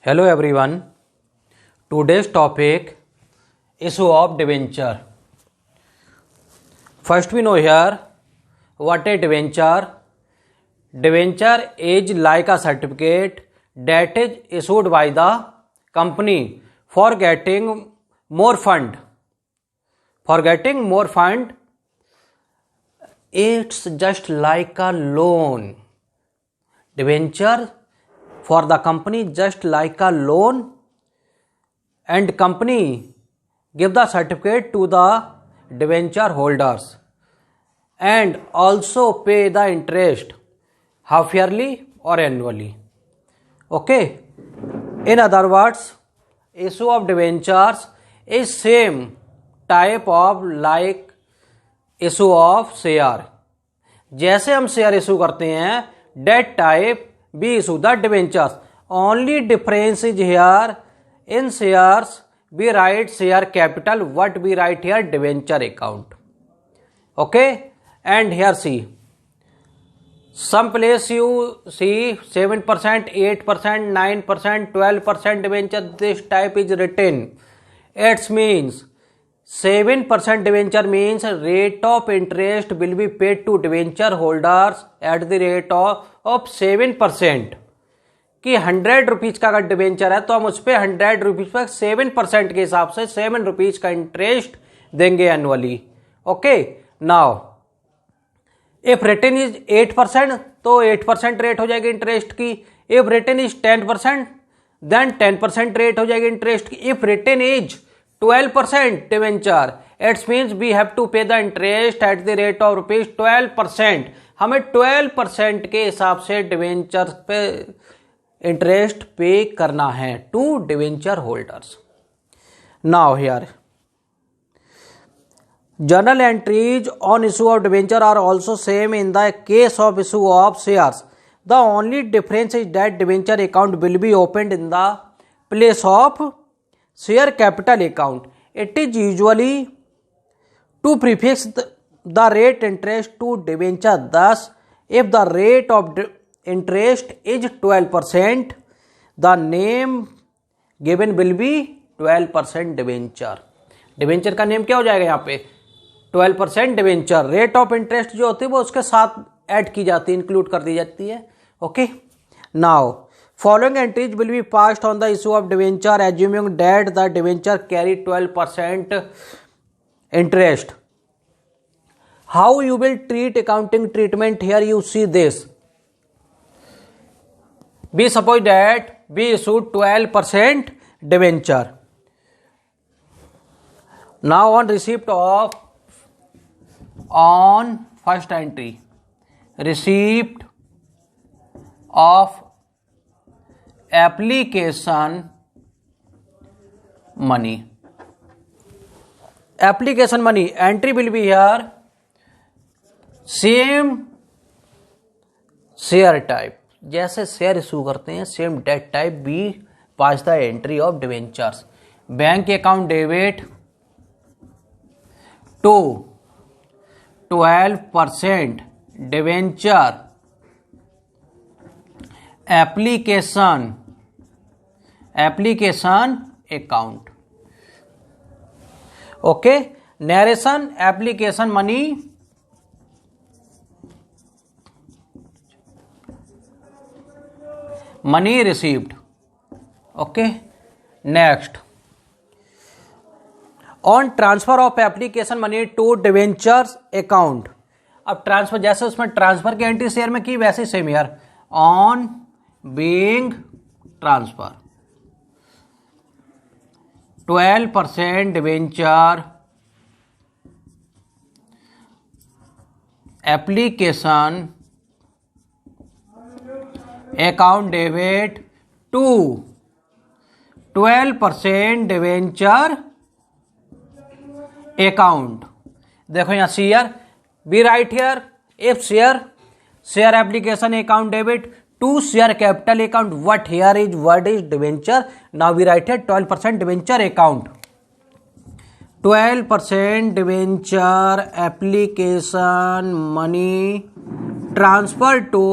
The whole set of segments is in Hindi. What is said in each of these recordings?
Hello everyone. Today's topic issue of debenture. First we know here what a debenture. Debenture is like a certificate that is issued by the company for getting more fund. For getting more fund, it's just like a loan. Debenture for the company just like a loan, and company give the certificate to the debenture holders and also pay the interest half yearly or annually. Okay, in other words, issue of debentures is same type of like issue of share. जैसे हम शेयर इशू करते हैं that type we issue the debentures. Only difference is here in shares we write share capital, what we write here debenture account. Okay, and here see some place you see 7%, 8%, 9%, 12% debenture. This type is written. It means 7% debenture means rate of interest will be paid to debenture holders at the rate of 7%. कि 100 रुपीज का अगर डिवेंचर है तो हम उस पर 100 रुपीज पर 7% के हिसाब से 7 रुपीज का इंटरेस्ट देंगे annually. Okay, now if return is 8% तो 8% रेट हो जाएगी इंटरेस्ट की. If return is 10% then 10% rate हो जाएगी इंटरेस्ट की. If return is 12% debenture it's means we have to pay the interest at the rate of rupees 12%. हमें 12% के हिसाब से डिवेंचर पे इंटरेस्ट पे करना है to debenture holders. Now here journal entries on issue of debenture are also same in the case of issue of shares. The only difference is that debenture account will be opened in the place of share capital account. It is usually to prefix the rate interest to debenture. Thus, if the rate of interest is 12%, the name given will be 12% debenture. Debenture का नेम क्या हो जाएगा यहाँ पे 12% डिवेंचर. रेट ऑफ इंटरेस्ट जो होती है वो उसके साथ ऐड की जाती है, इंक्लूड कर दी जाती है. Okay, now following entries will be passed on the issue of debenture assuming that the debenture carry 12% interest. How you will treat accounting treatment here you see this. We suppose that we issued 12% debenture. Now on receipt of on first entry, receipt of application money. Application money entry will be here same share type. जैसे शेयर इशू करते हैं same that type we pass the entry of debentures. Bank account debit to 12% debenture application account. Okay, narration application money money received. Okay, next on transfer of application money to debentures account. अब ट्रांसफर जैसे उसमें ट्रांसफर की एंट्री शेयर में की वैसे सेम यार on being transfer 12% debenture application account debit to 12% debenture account. देखो यहां share we write here if share application account debit to share capital account. What here is word is debenture. Now we write here 12% debenture account. 12% debenture application money transfer to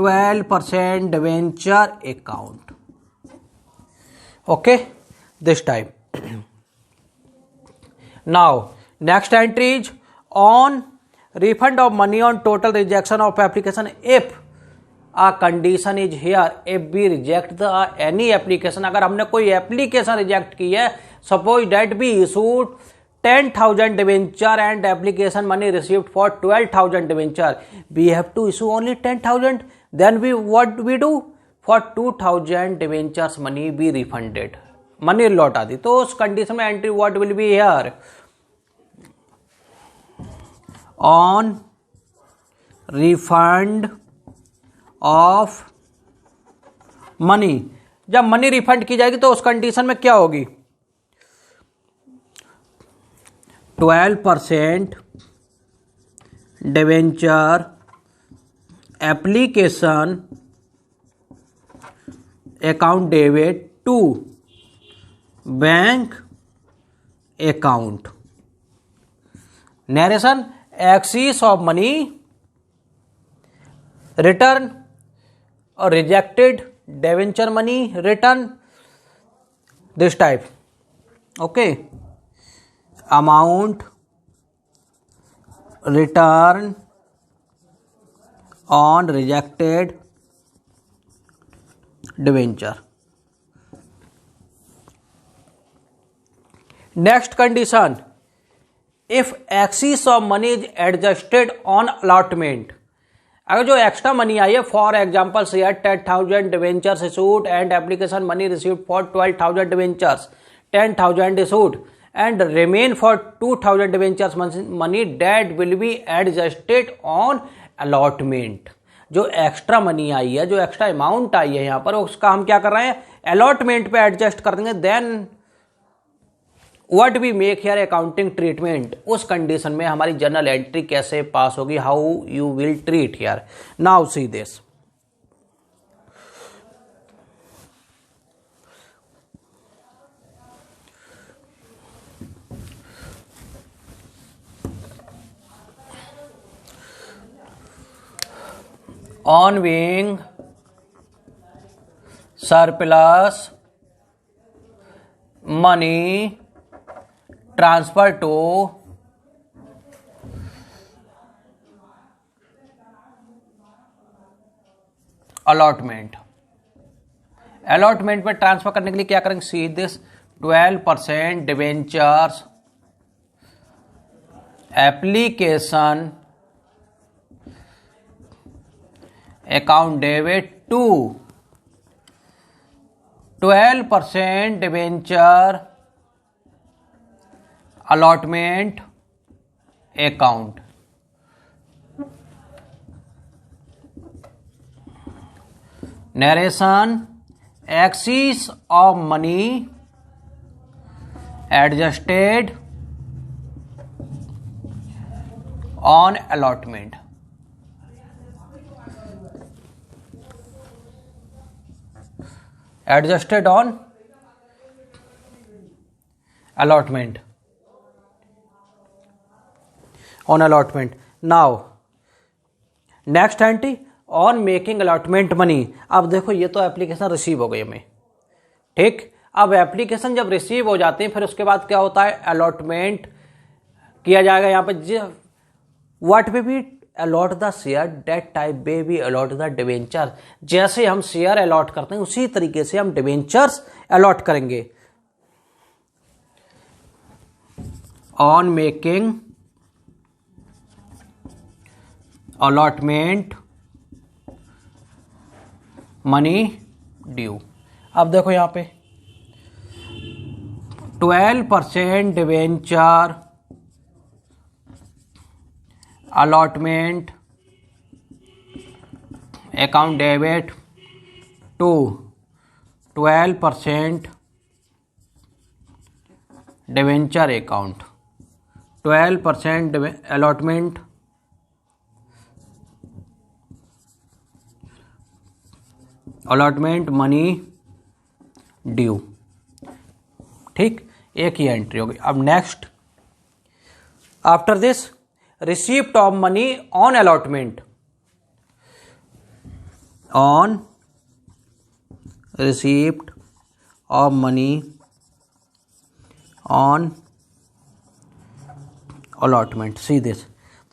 12% debenture account. Okay, this time. Now, next entry is on refund of money on total rejection of application if a condition is here, if we reject the any application. अगर हमने कोई एप्लीकेशन रिजेक्ट की है, suppose that we issued 10,000 debenture and application money received for 12,000 debenture, we have to issue only 10,000. Then what we do, for 2,000 debentures money be refunded, money लौटा दी. तो उस कंडीशन में entry what will be here, on refund of money. जब मनी रिफंड की जाएगी तो उस कंडीशन में क्या होगी, 12% debenture application account debit to bank account. Narration, excess of money return और rejected debenture money return, this type. Okay, amount return on rejected debenture. Next condition, if excess of money is adjusted on allotment. अगर जो एक्स्ट्रा मनी आई है, for example share 10,000 debentures issued and application money received for 12,000 debentures, 10,000 issued and remain for 2,000 debentures money that will be adjusted on allotment. जो एक्स्ट्रा मनी आई है, जो एक्स्ट्रा अमाउंट आई है यहाँ पर, उसका हम क्या कर रहे हैं, अलॉटमेंट पे एडजस्ट कर देंगे. Then what we make here accounting treatment. उस कंडीशन में हमारी जर्नल एंट्री कैसे पास होगी, how you will treat here. Now see this. On being surplus money transferred to allotment. allotment में ट्रांसफर करने के लिए क्या करेंगे, see this, 12% debentures application account debit to 12% debenture allotment account. Narration, excess of money adjusted on allotment. adjusted on allotment. Now next entry, on making allotment money. अब देखो ये तो एप्लीकेशन रिसीव हो गई हमें, ठीक. अब एप्लीकेशन जब रिसीव हो जाते हैं, फिर उसके बाद क्या होता है, अलॉटमेंट किया जाएगा. यहाँ पर what we be allot the share, debt type we be allot the debenture. जैसे हम शेयर अलॉट करते हैं उसी तरीके से हम डिवेंचर्स अलॉट करेंगे. On making allotment money due. अब देखो यहां पे 12% debenture allotment account debit to 12% debenture account. 12% allotment money due. ठीक, एक ही एंट्री होगी. अब next, after this, receipt of money on allotment. On receipt of money on allotment. See this.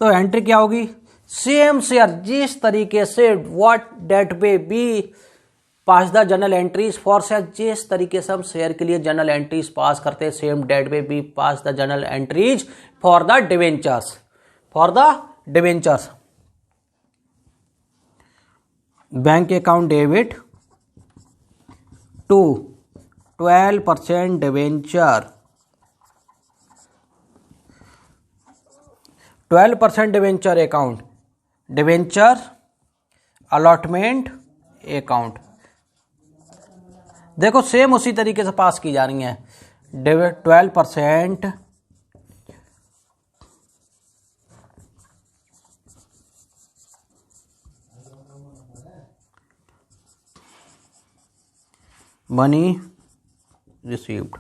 तो एंट्री क्या होगी, सेम शेयर जिस तरीके से what that way we pass the journal entries for share, जिस तरीके से हम शेयर के लिए जर्नल एंट्रीज पास करते हैं, same date way we pass the journal entries for the debentures, for the debentures. Bank account debit to 12% debenture, 12% debenture account, debenture allotment account. देखो सेम उसी तरीके से पास की जा रही है। 12% मनी रिसीव्ड।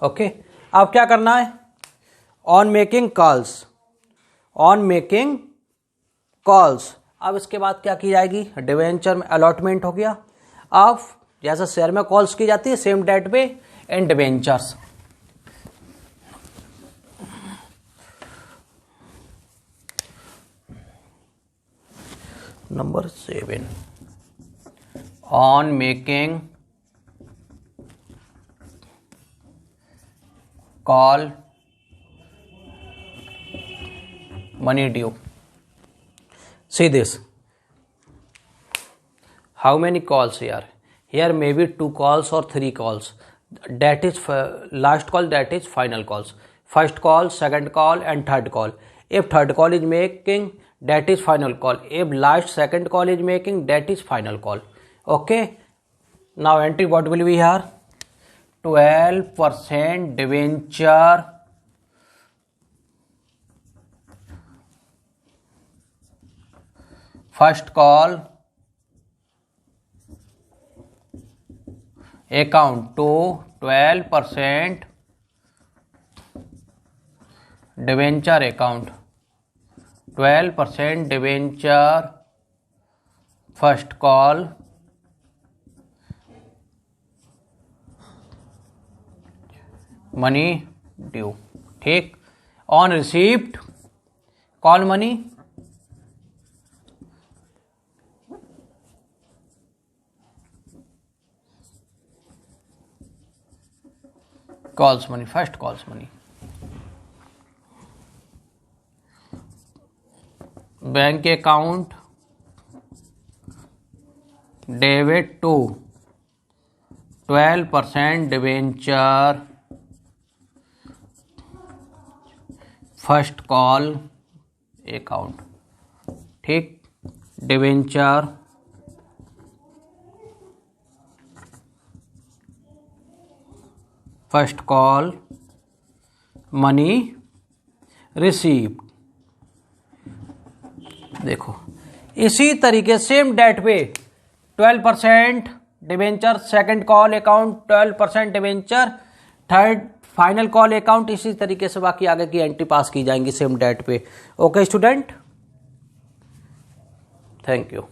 ओके, अब क्या करना है, on making calls, on making calls. अब इसके बाद क्या की जाएगी, डिवेंचर में अलॉटमेंट हो गया। अब जैसा शेयर में कॉल्स की जाती है सेम डेट पे in debentures. Number 7, on making call money due. See this. How many calls here? Here may be 2 calls or 3 calls. That is last call, that is final calls. First call, second call and third call. If third call is making, that is final call. If last second call is making, that is final call. Okay. Now entry what will be here? 12% debenture first call account to 12% debenture account, 12% debenture first call money due। ठीक, on receipt call money calls money, first calls money। Bank account debit to 12% debenture first call account. ठीक, debenture first call money received. देखो इसी तरीके सेम डेट पे 12% debenture second call account, 12% debenture third final call account, इसी तरीके से बाकी आगे की एंट्री पास की जाएंगी सेम डेट पे। Okay student, thank you.